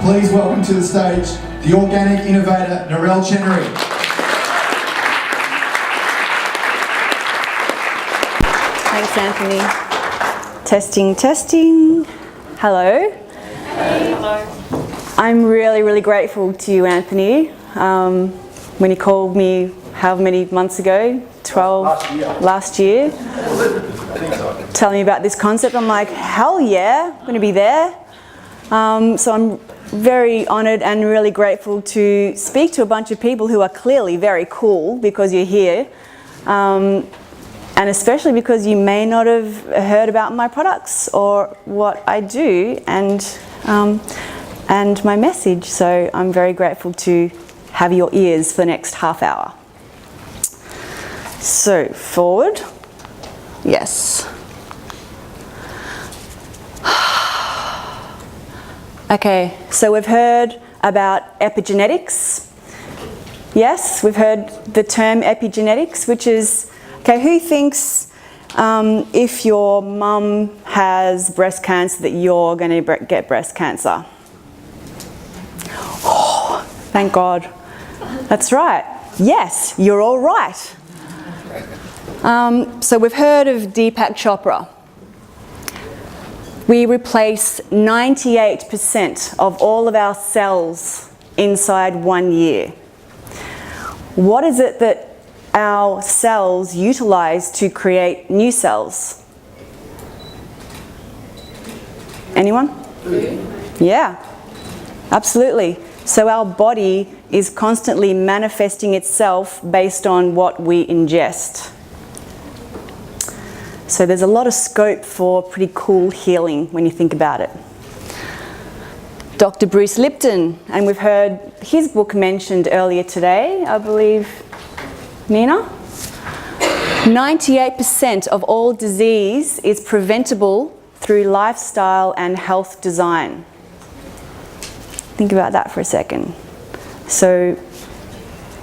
please welcome to the stage the organic innovator, Narelle Chenery. Thanks, Anthony. Testing, testing. Hello. Hello. I'm really grateful to you, Anthony. When you called me how many months ago? 12? Last year. Telling me about this concept, I'm like, hell yeah, I'm going to be there. So I'm very honoured and really grateful to speak to a bunch of people who are clearly very cool because you're here. And especially because you may not have heard about my products or what I do and my message. So I'm very grateful to have your ears for the next half hour. So forward. Yes. Okay, so we've heard about epigenetics. Yes, we've heard the term epigenetics, which is, okay, who thinks if your mum has breast cancer that you're going to get breast cancer? Oh, thank God. That's right. Yes, you're all right. So we've heard of Deepak Chopra. We replace 98% of all of our cells inside 1 year. What is it that our cells utilize to create new cells? Anyone? Yeah, absolutely. So our body is constantly manifesting itself based on what we ingest. So there's a lot of scope for pretty cool healing when you think about it. Dr. Bruce Lipton, and we've heard his book mentioned earlier today, I believe, Nina? 98% of all disease is preventable through lifestyle and health design. Think about that for a second. So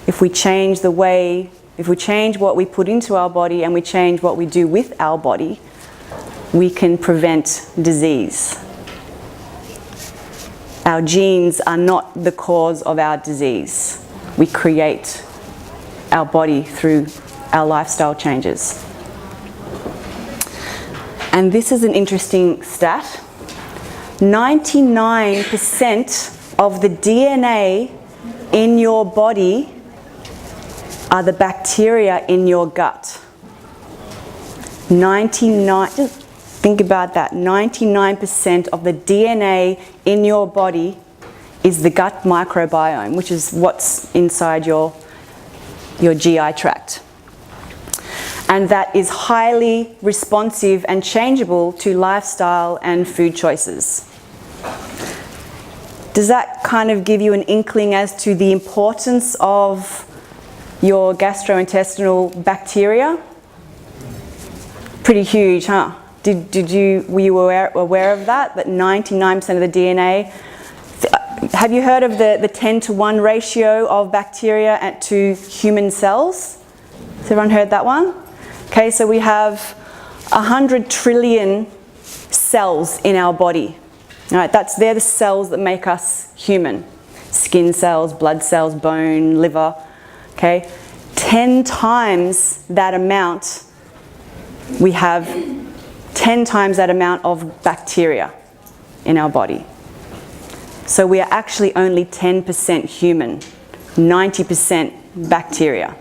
if we change the way, if we change what we put into our body and we change what we do with our body, we can prevent disease. Our genes are not the cause of our disease. We create our body through our lifestyle changes. And this is an interesting stat. 99% of the DNA in your body are the bacteria in your gut. 99, just think about that, 99% of the DNA in your body is the gut microbiome, which is what's inside your GI tract. And that is highly responsive and changeable to lifestyle and food choices. Does that kind of give you an inkling as to the importance of your gastrointestinal bacteria? Pretty huge, huh? Were you aware of that? That 99% of the DNA. Have you heard of the 10-to-1 ratio of bacteria to human cells? Has everyone heard that one? Okay, so we have 100 trillion cells in our body. All right, they're the cells that make us human. Skin cells, blood cells, bone, liver. Okay, 10 times that amount, we have 10 times that amount of bacteria in our body. So we are actually only 10% human, 90% bacteria.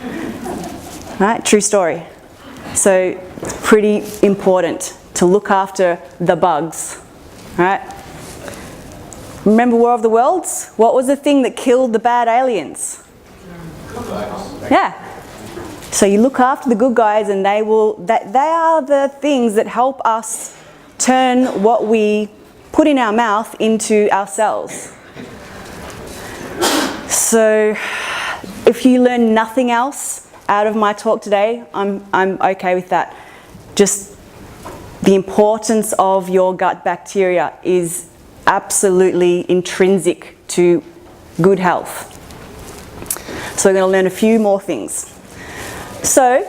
All right, true story. So pretty important to look after the bugs. All right. Remember War of the Worlds? What was the thing that killed the bad aliens? Yeah. So you look after the good guys and they are the things that help us turn what we put in our mouth into our cells. So if you learn nothing else out of my talk today, I'm okay with that. Just the importance of your gut bacteria is absolutely intrinsic to good health. So we're going to learn a few more things. So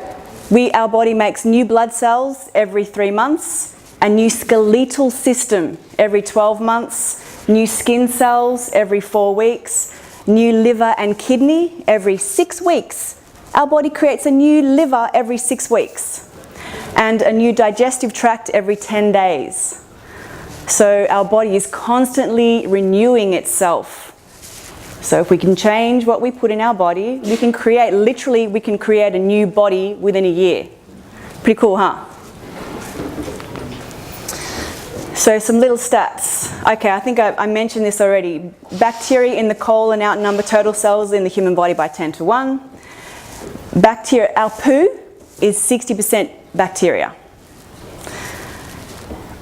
our body makes new blood cells every 3 months, a new skeletal system every 12 months, new skin cells every 4 weeks, new liver and kidney every 6 weeks. Our body creates a new liver every 6 weeks and a new digestive tract every 10 days. So our body is constantly renewing itself. So if we can change what we put in our body, we can create, literally, we can create a new body within a year. Pretty cool, huh? So some little stats. Okay, I think I mentioned this already. Bacteria in the colon outnumber total cells in the human body by 10 to 1. Bacteria, our poo is 60% bacteria.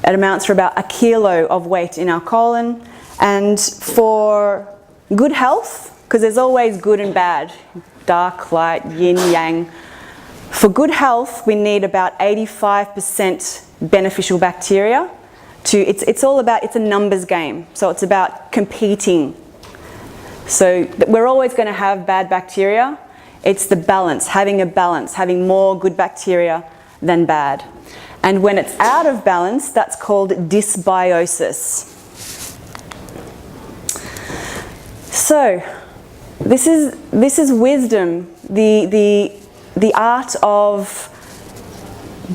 It amounts for about 1 kilo of weight in our colon. And for good health, because there's always good and bad, dark, light, yin, yang. For good health, we need about 85% beneficial bacteria. It's all about, it's a numbers game. So it's about competing. So we're always going to have bad bacteria. It's the balance, having more good bacteria than bad. And when it's out of balance, that's called dysbiosis. So this is wisdom, the art of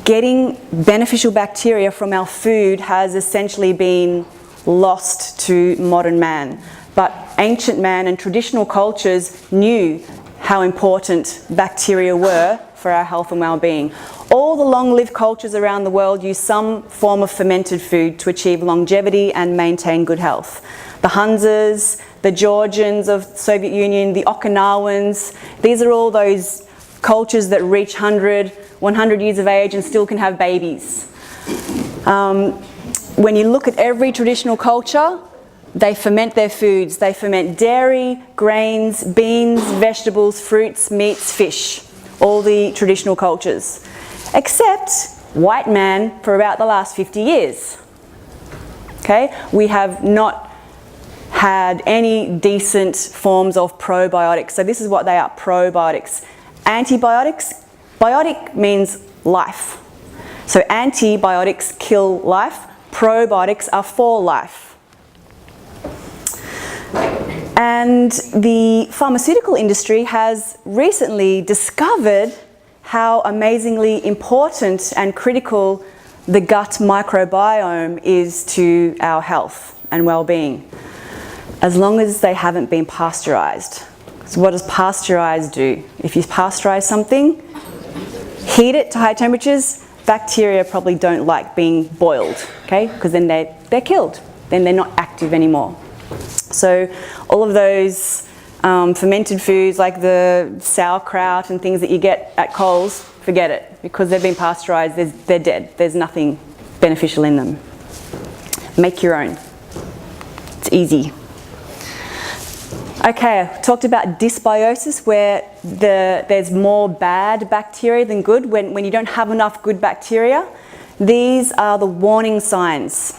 getting beneficial bacteria from our food has essentially been lost to modern man. But ancient man and traditional cultures knew how important bacteria were for our health and well-being. All the long-lived cultures around the world use some form of fermented food to achieve longevity and maintain good health. The Hunzas, the Georgians of the Soviet Union, the Okinawans, these are all those cultures that reach 100 years of age and still can have babies. When you look at every traditional culture, they ferment their foods. They ferment dairy, grains, beans, vegetables, fruits, meats, fish. All the traditional cultures. Except white man for about the last 50 years. Okay? We have not had any decent forms of probiotics. So this is what they are, probiotics. Antibiotics, biotic means life. So antibiotics kill life, probiotics are for life. And the pharmaceutical industry has recently discovered how amazingly important and critical the gut microbiome is to our health and well-being, as long as they haven't been pasteurized. So what does pasteurize do? If you pasteurize something, heat it to high temperatures, bacteria probably don't like being boiled, okay? Because then they're killed. Then they're not active anymore. So all of those fermented foods like the sauerkraut and things that you get at Coles, forget it. Because they've been pasteurized, they're dead. There's nothing beneficial in them. Make your own. It's easy. Okay, I talked about dysbiosis, where there's more bad bacteria than good. When you don't have enough good bacteria, these are the warning signs.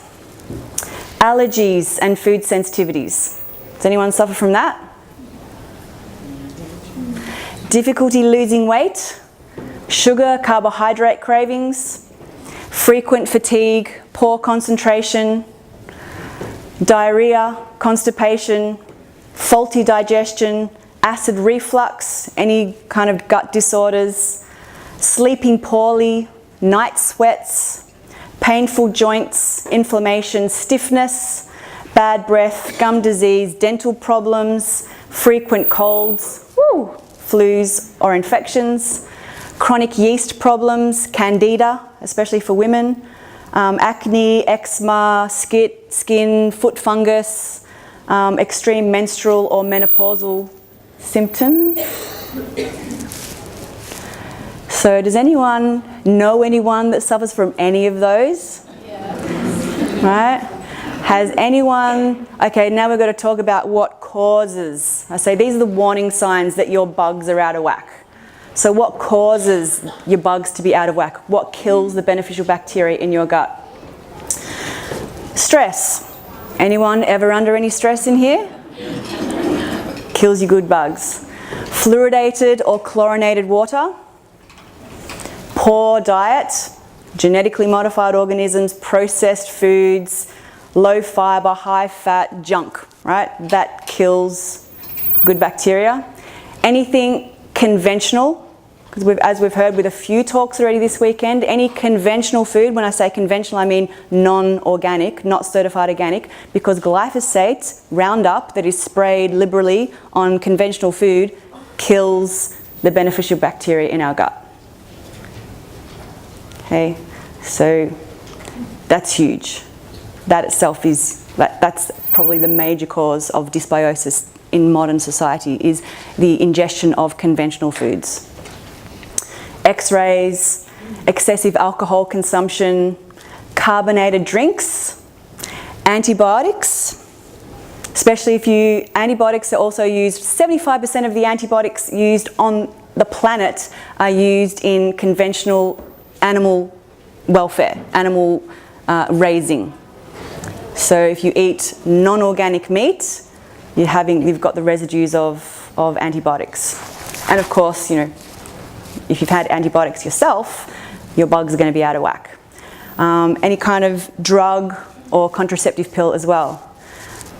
Allergies and food sensitivities. Does anyone suffer from that? Difficulty losing weight, sugar, carbohydrate cravings, frequent fatigue, poor concentration, diarrhea, constipation, faulty digestion, acid reflux, any kind of gut disorders, sleeping poorly, night sweats, painful joints, inflammation, stiffness, bad breath, gum disease, dental problems, frequent colds, flus or infections, chronic yeast problems, candida, especially for women, acne, eczema, skin, foot fungus, extreme menstrual or menopausal symptoms. So does anyone know anyone that suffers from any of those? Yeah. Right? Has anyone, okay, now we're going to talk about what causes. I say these are the warning signs that your bugs are out of whack. So what causes your bugs to be out of whack? What kills the beneficial bacteria in your gut? Stress. Anyone ever under any stress in here? Kills your good bugs. Fluoridated or chlorinated water. Poor diet, genetically modified organisms, processed foods, low fiber, high fat junk, right? That kills good bacteria. Anything conventional, because as we've heard with a few talks already this weekend, any conventional food, when I say conventional I mean non-organic, not certified organic, because glyphosate, Roundup, that is sprayed liberally on conventional food, kills the beneficial bacteria in our gut. Okay, so that's huge. That itself is, that's probably the major cause of dysbiosis in modern society, is the ingestion of conventional foods. X-rays, excessive alcohol consumption, carbonated drinks, antibiotics, especially antibiotics are also used, 75% of the antibiotics used on the planet are used in conventional animal welfare, animal raising. So if you eat non-organic meat, you've got the residues of antibiotics. And of course, if you've had antibiotics yourself, your bugs are going to be out of whack. Any kind of drug or contraceptive pill as well.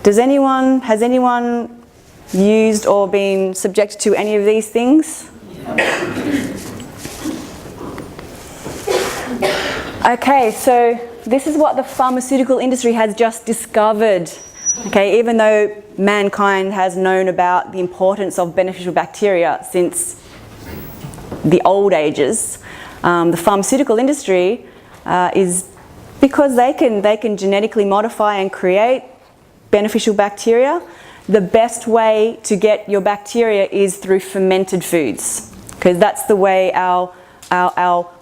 Has anyone used or been subjected to any of these things? Okay, so this is what the pharmaceutical industry has just discovered. Okay, even though mankind has known about the importance of beneficial bacteria since the old ages, the pharmaceutical industry is, because they can genetically modify and create beneficial bacteria, the best way to get your bacteria is through fermented foods, because that's the way our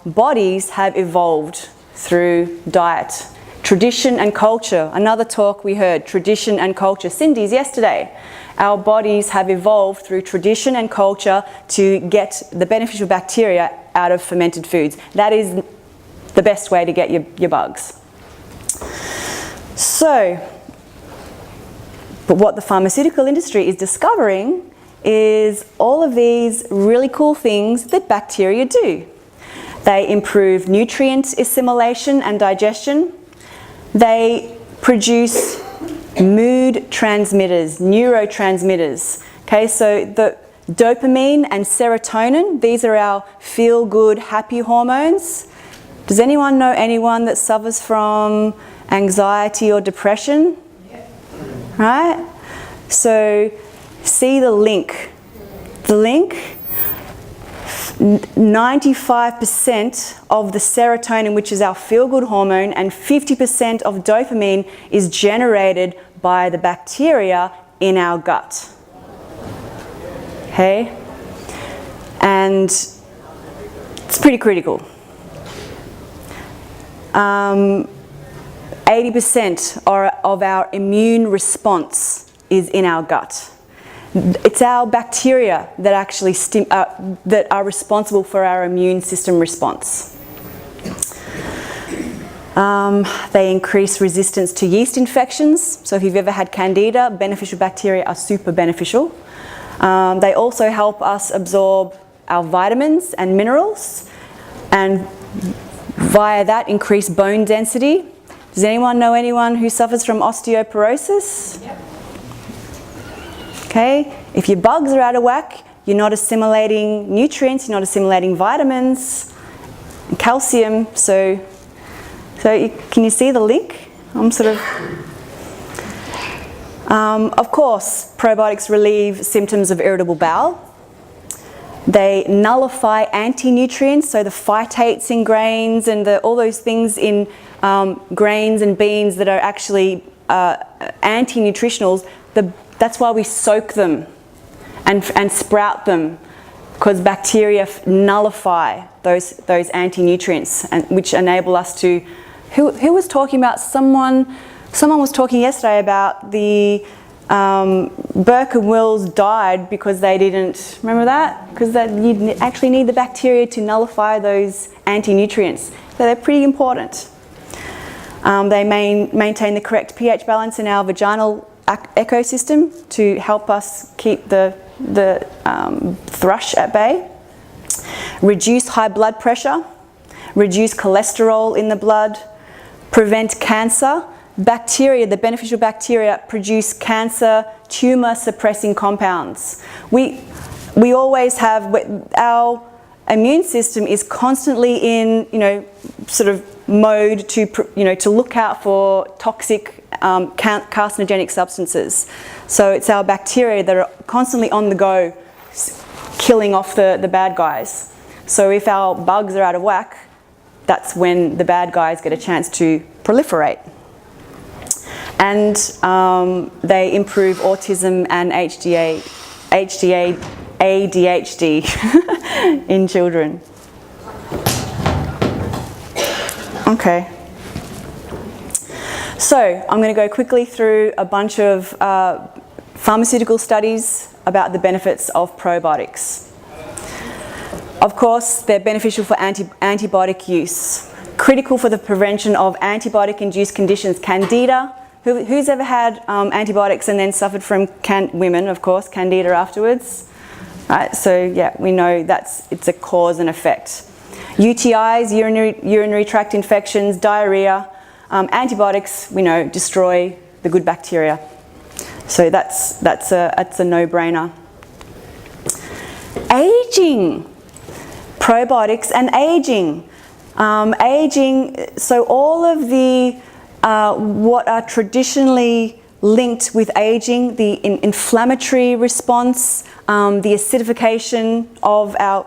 bodies have evolved, through diet. Tradition and culture, another talk we heard, tradition and culture. Cindy's yesterday. Our bodies have evolved through tradition and culture to get the beneficial bacteria out of fermented foods. That is the best way to get your bugs. So, but what the pharmaceutical industry is discovering is all of these really cool things that bacteria do. They improve nutrient assimilation and digestion. They produce mood transmitters, neurotransmitters. Okay, so the dopamine and serotonin, these are our feel-good, happy hormones. Does anyone know anyone that suffers from anxiety or depression? Yeah. Right? So see the link. The link, 95% of the serotonin, which is our feel-good hormone, and 50% of dopamine is generated by the bacteria in our gut. Okay? And it's pretty critical. 80% of our immune response is in our gut. It's our bacteria that actually that are responsible for our immune system response. They increase resistance to yeast infections. So if you've ever had candida, beneficial bacteria are super beneficial. They also help us absorb our vitamins and minerals, and via that increase bone density. Does anyone know anyone who suffers from osteoporosis? Yep. Okay, if your bugs are out of whack, you're not assimilating nutrients, you're not assimilating vitamins, and calcium, so can you see the link? Of course, probiotics relieve symptoms of irritable bowel. They nullify anti-nutrients, so the phytates in grains and all those things in grains and beans that are actually anti-nutritionals. That's why we soak them and sprout them, because bacteria nullify those anti-nutrients, which enable us to. Who was talking about Someone was talking yesterday about the Burke and Wills died because they didn't. Remember that? Because you actually need the bacteria to nullify those anti-nutrients. So they're pretty important. They maintain the correct pH balance in our vaginal ecosystem to help us keep the thrush at bay. Reduce high blood pressure. Reduce cholesterol in the blood. Prevent cancer. bacteria, the beneficial bacteria, produce cancer, tumor suppressing compounds. We always have, our immune system is constantly in, sort of mode to look out for toxic carcinogenic substances. So it's our bacteria that are constantly on the go, killing off the bad guys. So if our bugs are out of whack, that's when the bad guys get a chance to proliferate. And they improve autism and ADHD in children. Okay. So I'm going to go quickly through a bunch of pharmaceutical studies about the benefits of probiotics. Of course, they're beneficial for antibiotic use, critical for the prevention of antibiotic-induced conditions. Candida, who's ever had antibiotics and then suffered from women, of course, candida afterwards? Right, so yeah, we know it's a cause and effect. UTIs, urinary tract infections, diarrhea, antibiotics, we know, destroy the good bacteria. So that's a no-brainer. Aging, probiotics and aging. So all of the what are traditionally linked with aging, the inflammatory response, the acidification of our,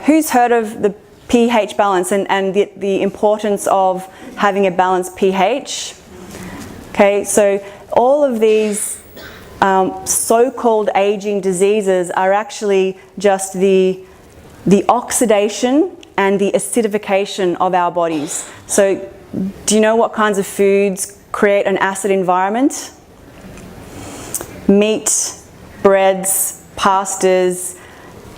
who's heard of the pH balance and the importance of having a balanced pH? Okay, so all of these so-called aging diseases are actually just the oxidation and the acidification of our bodies. So do you know what kinds of foods create an acid environment? Meat, breads, pastas,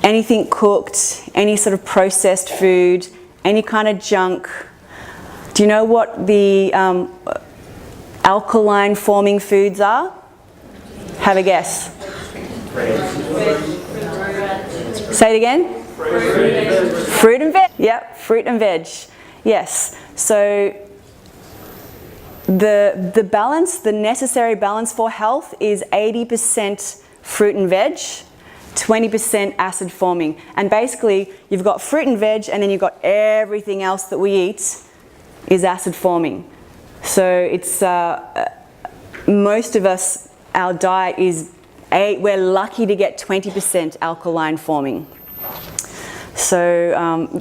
anything cooked, any sort of processed food, any kind of junk. Do you know what the alkaline forming foods are? Have a guess. Say it again. Fruit and veg. Yep, fruit and veg. Yes. So the balance, the necessary balance for health is 80% fruit and veg, 20% acid forming. And basically, you've got fruit and veg, and then you've got everything else that we eat is acid forming. So it's most of us, our diet is we're lucky to get 20% alkaline forming. So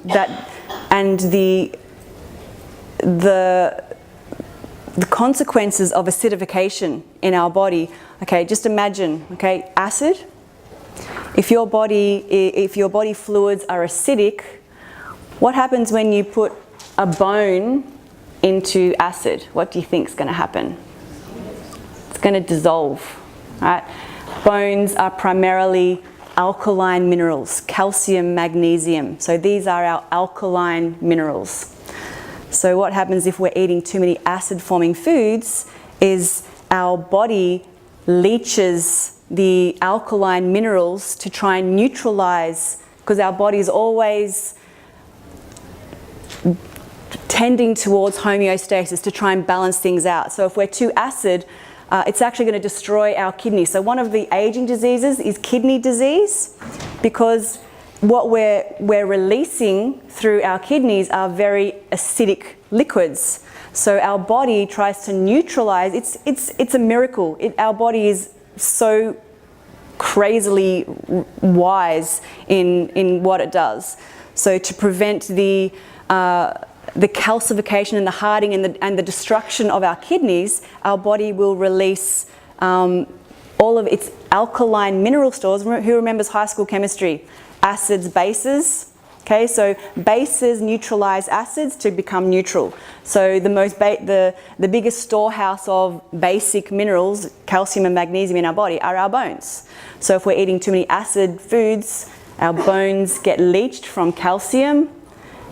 that, and the consequences of acidification in our body. Okay, just imagine. Okay, acid. If your body fluids are acidic, what happens when you put a bone into acid? What do you think is going to happen? It's going to dissolve, right? Bones are primarily alkaline minerals, calcium, magnesium. So these are our alkaline minerals. So what happens if we're eating too many acid-forming foods is our body leaches the alkaline minerals to try and neutralize, because our body is always tending towards homeostasis to try and balance things out. So if we're too acid, it's actually going to destroy our kidneys. So one of the aging diseases is kidney disease, because what we're releasing through our kidneys are very acidic liquids. So our body tries to neutralize. It's a miracle. Our body is so crazily wise in what it does. So to prevent the calcification and the hardening and the destruction of our kidneys, our body will release all of its alkaline mineral stores. Who remembers high school chemistry? Acids, bases. Okay, so bases neutralize acids to become neutral. So the biggest storehouse of basic minerals, calcium and magnesium in our body, are our bones. So if we're eating too many acid foods, our bones get leached from calcium,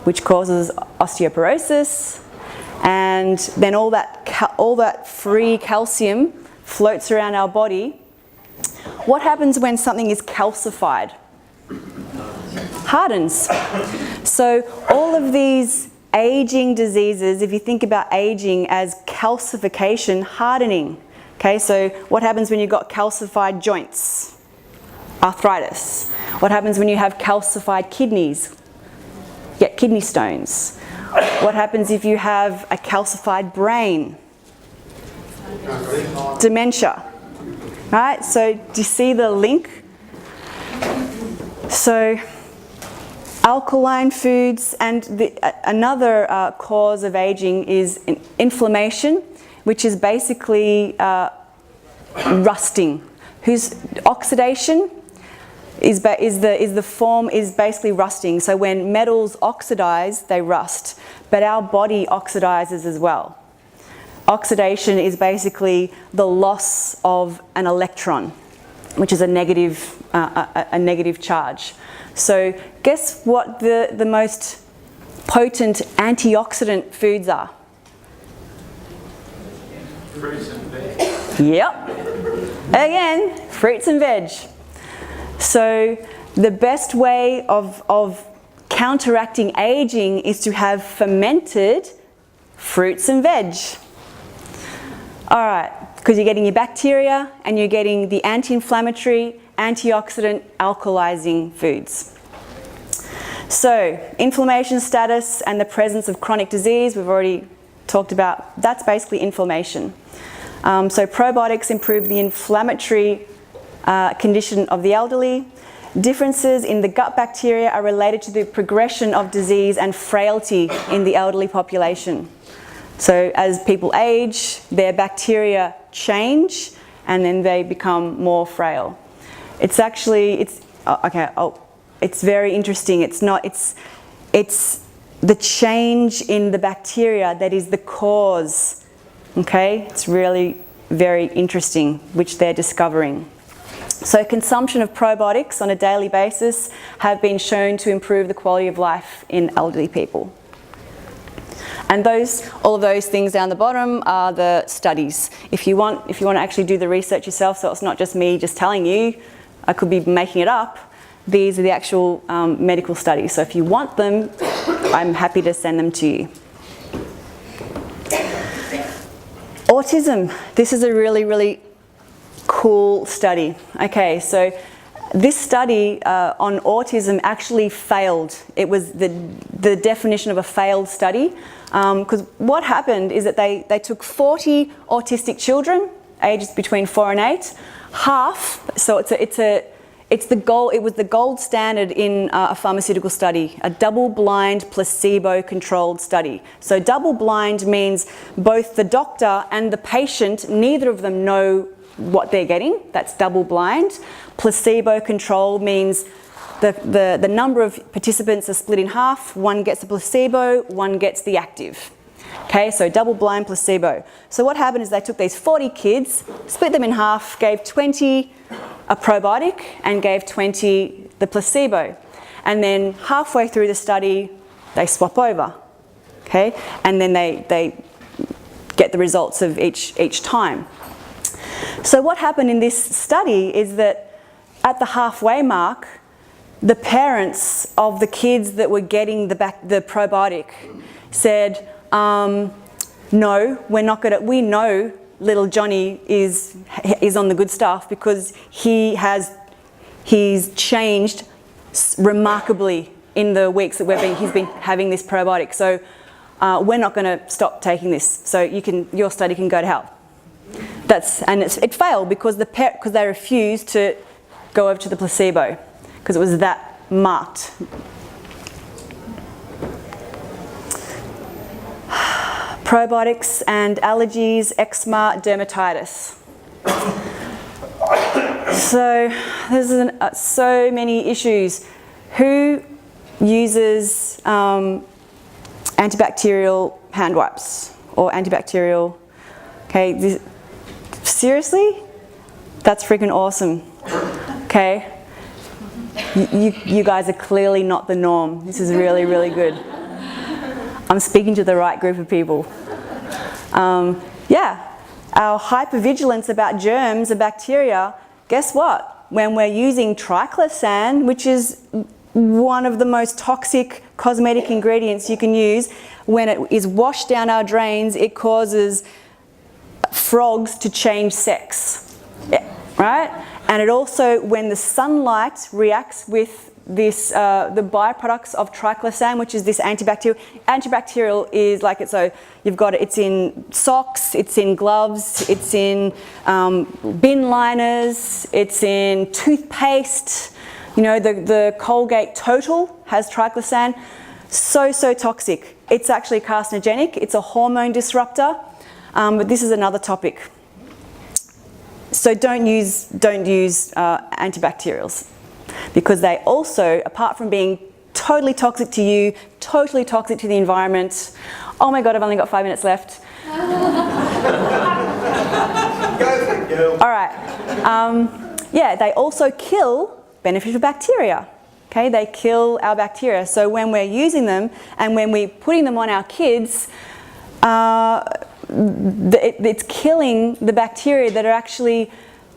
which causes osteoporosis, and then all that free calcium floats around our body. What happens when something is calcified? Hardens. So all of these aging diseases, if you think about aging as calcification, hardening. Okay, so what happens when you've got calcified joints? Arthritis. What happens when you have calcified kidneys? Get kidney stones. What happens if you have a calcified brain? Dementia. Right, so do you see the link? So alkaline foods, and another cause of aging is inflammation, which is basically rusting. Oxidation is basically rusting. So when metals oxidize, they rust, but our body oxidizes as well. Oxidation is basically the loss of an electron, which is a negative charge. So guess what the most potent antioxidant foods are? Fruits and veg. Yep. Again, fruits and veg. So the best way of counteracting aging is to have fermented fruits and veg. All right, because you're getting your bacteria and you're getting the anti-inflammatory, antioxidant, alkalizing foods. So inflammation status and the presence of chronic disease, we've already talked about, that's basically inflammation. So probiotics improve the inflammatory condition of the elderly. Differences in the gut bacteria are related to the progression of disease and frailty in the elderly population. So as people age, their bacteria change and then they become more frail. It's very interesting. It's the change in the bacteria that is the cause. Okay, it's really very interesting, which they're discovering. So consumption of probiotics on a daily basis have been shown to improve the quality of life in elderly people. And all of those things down the bottom are the studies. If you want to actually do the research yourself, so it's not just me just telling you, I could be making it up, these are the actual medical studies. So if you want them, I'm happy to send them to you. Autism. This is a really, really cool study. Okay, so this study on autism actually failed. It was the definition of a failed study, because what happened is that they took 40 autistic children, ages between 4 and 8, half. So it was the gold standard in a pharmaceutical study, a double-blind, placebo-controlled study. So double-blind means both the doctor and the patient, neither of them know what they're getting. That's double-blind. Placebo-controlled means the number of participants are split in half. One gets the placebo, one gets the active. Okay, so double-blind placebo. So what happened is they took these 40 kids, split them in half, gave 20 a probiotic and gave 20 the placebo. And then halfway through the study, they swap over. Okay, and then they get the results of each time. So what happened in this study is that at the halfway mark, the parents of the kids that were getting the probiotic said, no, we're not gonna, we know little Johnny is on the good stuff because he's changed remarkably in the weeks that he's been having this probiotic. So we're not going to stop taking this. So your study can go to hell. It failed because they refused to go over to the placebo because it was that marked. Probiotics and allergies, eczema, dermatitis. So there's so many issues. Who uses antibacterial hand wipes or antibacterial? Okay, seriously? That's freaking awesome. Okay, you guys are clearly not the norm. This is really, really good. I'm speaking to the right group of people. Our hypervigilance about germs and bacteria, guess what? When we're using triclosan, which is one of the most toxic cosmetic ingredients you can use, when it is washed down our drains, it causes frogs to change sex, right? And it also, when the sunlight reacts with this, the byproducts of triclosan, which is this antibacterial. Antibacterial is like it, so you've got it, it's in socks, it's in gloves, it's in bin liners, it's in toothpaste. You know, the Colgate Total has triclosan. So toxic. It's actually carcinogenic. It's a hormone disruptor. But this is another topic. So don't use antibacterials, because they also, apart from being totally toxic to you, totally toxic to the environment. Oh my God, I've only got 5 minutes left. All right. Yeah, they also kill beneficial bacteria. Okay, they kill our bacteria. So when we're using them and when we're putting them on our kids, it's killing the bacteria that are actually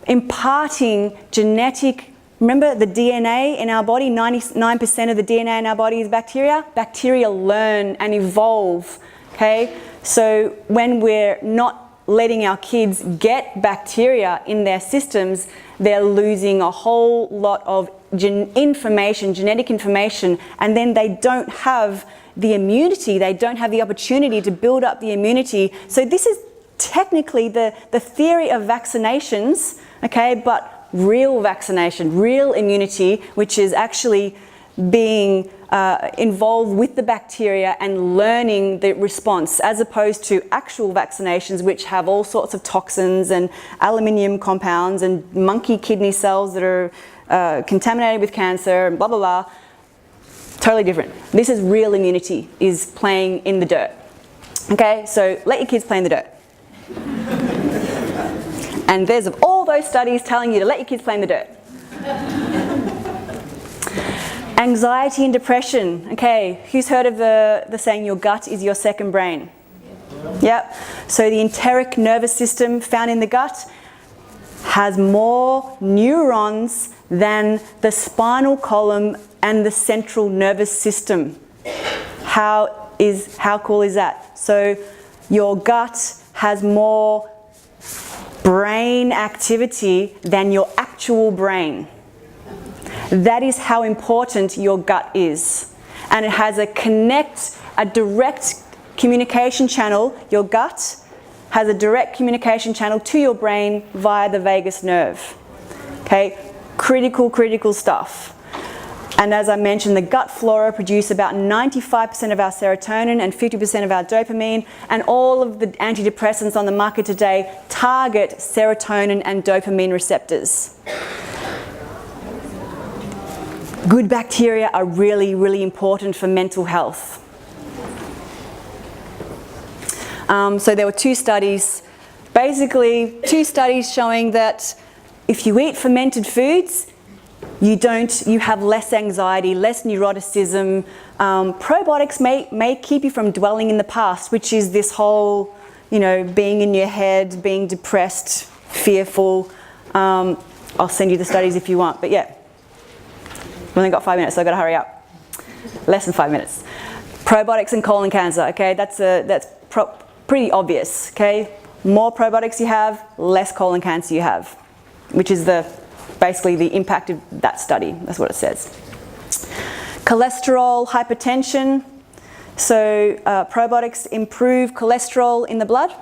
imparting genetic. Remember the DNA in our body, 99% of the DNA in our body is bacteria. Bacteria learn and evolve, okay? So when we're not letting our kids get bacteria in their systems, they're losing a whole lot of genetic information, and then they don't have the immunity, they don't have the opportunity to build up the immunity. So this is technically the theory of vaccinations, okay, but real vaccination, real immunity, which is actually being involved with the bacteria and learning the response, as opposed to actual vaccinations, which have all sorts of toxins and aluminium compounds and monkey kidney cells that are contaminated with cancer and blah, blah, blah. Totally different. This is real immunity, is playing in the dirt. Okay, so let your kids play in the dirt. And there's all those studies telling you to let your kids play in the dirt. Anxiety and depression. Okay, who's heard of the saying your gut is your second brain? Yep. So the enteric nervous system found in the gut has more neurons than the spinal column and the central nervous system. How cool is that? So your gut has more brain activity than your actual brain. That is how important your gut is. And it has a direct communication channel. Your gut has a direct communication channel to your brain via the vagus nerve. Okay, critical stuff. And as I mentioned, the gut flora produce about 95% of our serotonin and 50% of our dopamine, and all of the antidepressants on the market today target serotonin and dopamine receptors. Good bacteria are really, really important for mental health. So there were two studies showing that if you eat fermented foods, you have less anxiety, less neuroticism. Probiotics may keep you from dwelling in the past, which is this whole, being in your head, being depressed, fearful. I'll send you the studies if you want, but yeah. I've only got 5 minutes, so I've got to hurry up. Less than 5 minutes. Probiotics and colon cancer, okay? That's pretty obvious, okay? More probiotics you have, less colon cancer you have, which is basically the impact of that study. That's what it says. Cholesterol, hypertension. So probiotics improve cholesterol in the blood.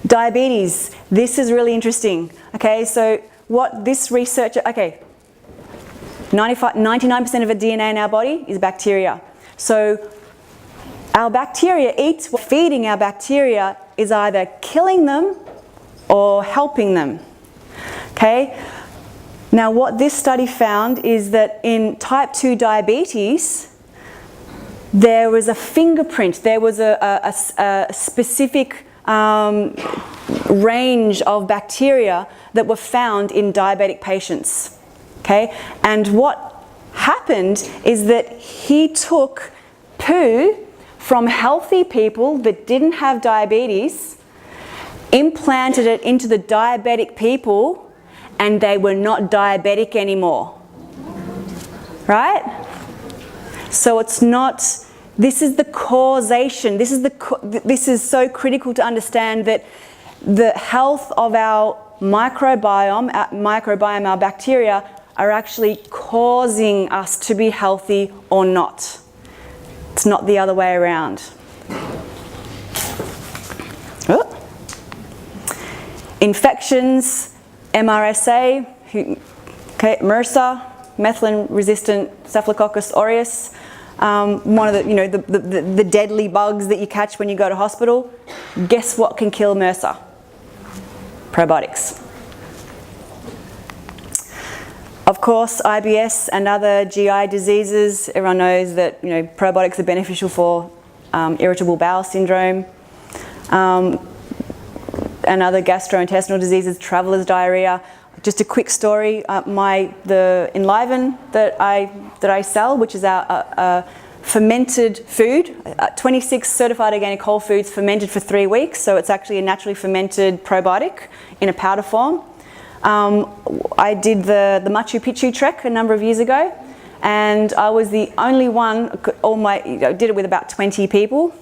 Diabetes. This is really interesting. Okay, so what this researcher, 99% of the DNA in our body is bacteria. So our bacteria eats, feeding our bacteria is either killing them or helping them. Okay? Now what this study found is that in type 2 diabetes, there was a fingerprint, there was a specific range of bacteria that were found in diabetic patients. Okay? And what happened is that he took poo from healthy people that didn't have diabetes, implanted it into the diabetic people, and they were not diabetic anymore. Right? So it's not This is the causation. This is so critical to understand that the health of our microbiome, our bacteria, are actually causing us to be healthy or not. It's not the other way around. Oh. Infections, MRSA, MRSA, methicillin-resistant Staphylococcus aureus, one of the deadly bugs that you catch when you go to hospital. Guess what can kill MRSA? Probiotics. Of course, IBS and other GI diseases. Everyone knows that probiotics are beneficial for irritable bowel syndrome and other gastrointestinal diseases, traveller's diarrhea. Just a quick story: the Enliven that I sell, which is our fermented food, 26 certified organic whole foods fermented for 3 weeks. So it's actually a naturally fermented probiotic in a powder form. I did the Machu Picchu trek a number of years ago, and I was the only one. Did it with about 20 people,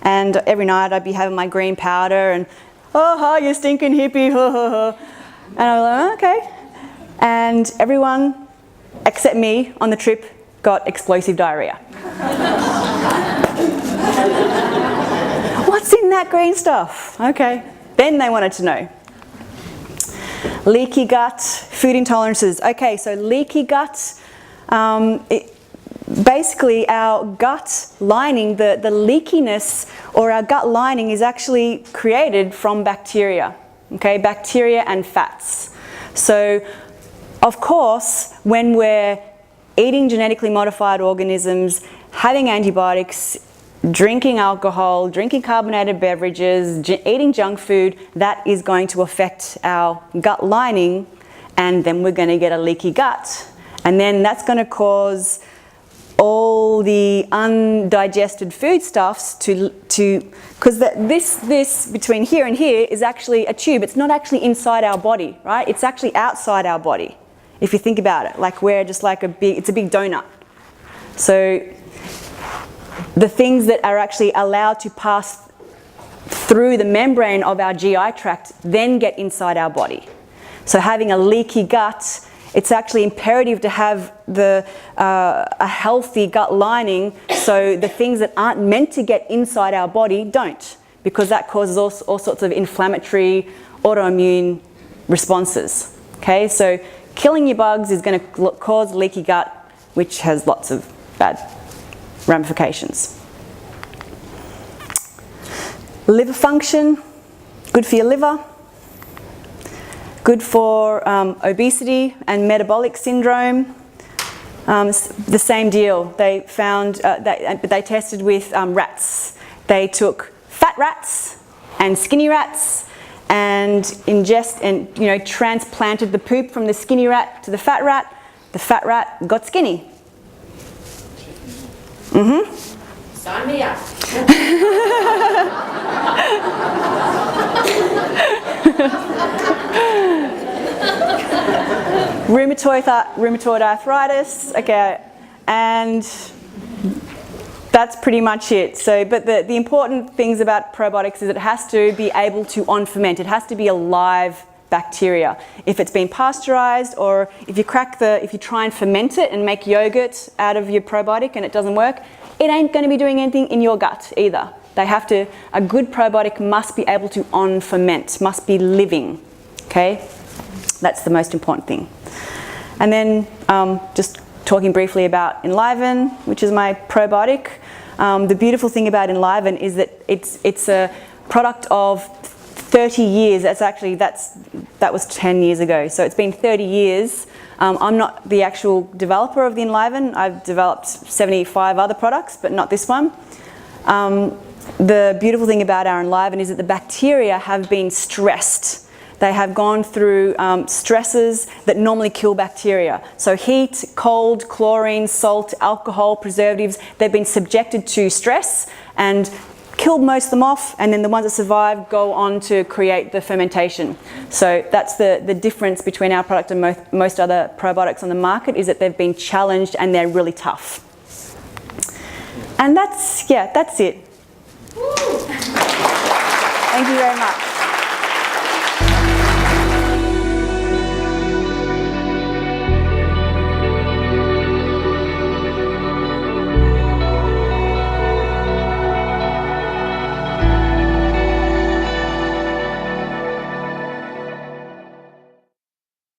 and every night I'd be having my green powder and, oh, hi, you stinking hippie, ha ha ha. And I was like, okay. And everyone except me on the trip got explosive diarrhea. What's in that green stuff? Okay. Then they wanted to know. Leaky gut, food intolerances. Okay, so leaky gut, basically our gut lining, the leakiness or our gut lining is actually created from bacteria. Okay, bacteria and fats. So, of course, when we're eating genetically modified organisms, having antibiotics, drinking alcohol, drinking carbonated beverages, eating junk food, that is going to affect our gut lining, and then we're going to get a leaky gut. And then that's going to cause all the undigested foodstuffs because this between here and here is actually a tube. It's not actually inside our body, right? It's actually outside our body, if you think about it. Like we're just like it's a big donut. So the things that are actually allowed to pass through the membrane of our GI tract then get inside our body. So having a leaky gut, it's actually imperative to have a healthy gut lining so the things that aren't meant to get inside our body don't, because that causes all sorts of inflammatory autoimmune responses. Okay, so killing your bugs is going to cause leaky gut, which has lots of bad ramifications. Liver function, good for your liver. Good for obesity and metabolic syndrome. The same deal. They found they tested with rats. They took fat rats and skinny rats and transplanted the poop from the skinny rat to the fat rat. The fat rat got skinny. Sign me up. Rheumatoid arthritis, okay, and that's pretty much it. So, but the important things about probiotics is it has to be able to on-ferment. It has to be a live bacteria. If it's been pasteurized, or if you try and ferment it and make yogurt out of your probiotic and it doesn't work, it ain't going to be doing anything in your gut either. A good probiotic must be able to on-ferment, must be living, okay? That's the most important thing. And then just talking briefly about Enliven, which is my probiotic. The beautiful thing about Enliven is that it's a product of 30 years. That was 10 years ago. So it's been 30 years. I'm not the actual developer of the Enliven. I've developed 75 other products, but not this one. The beautiful thing about our Enliven is that the bacteria have been stressed. They have gone through stresses that normally kill bacteria. So heat, cold, chlorine, salt, alcohol, preservatives, they've been subjected to stress and killed most of them off, and then the ones that survive go on to create the fermentation. So that's the difference between our product and most other probiotics on the market, is that they've been challenged and they're really tough. And that's it. Thank you very much.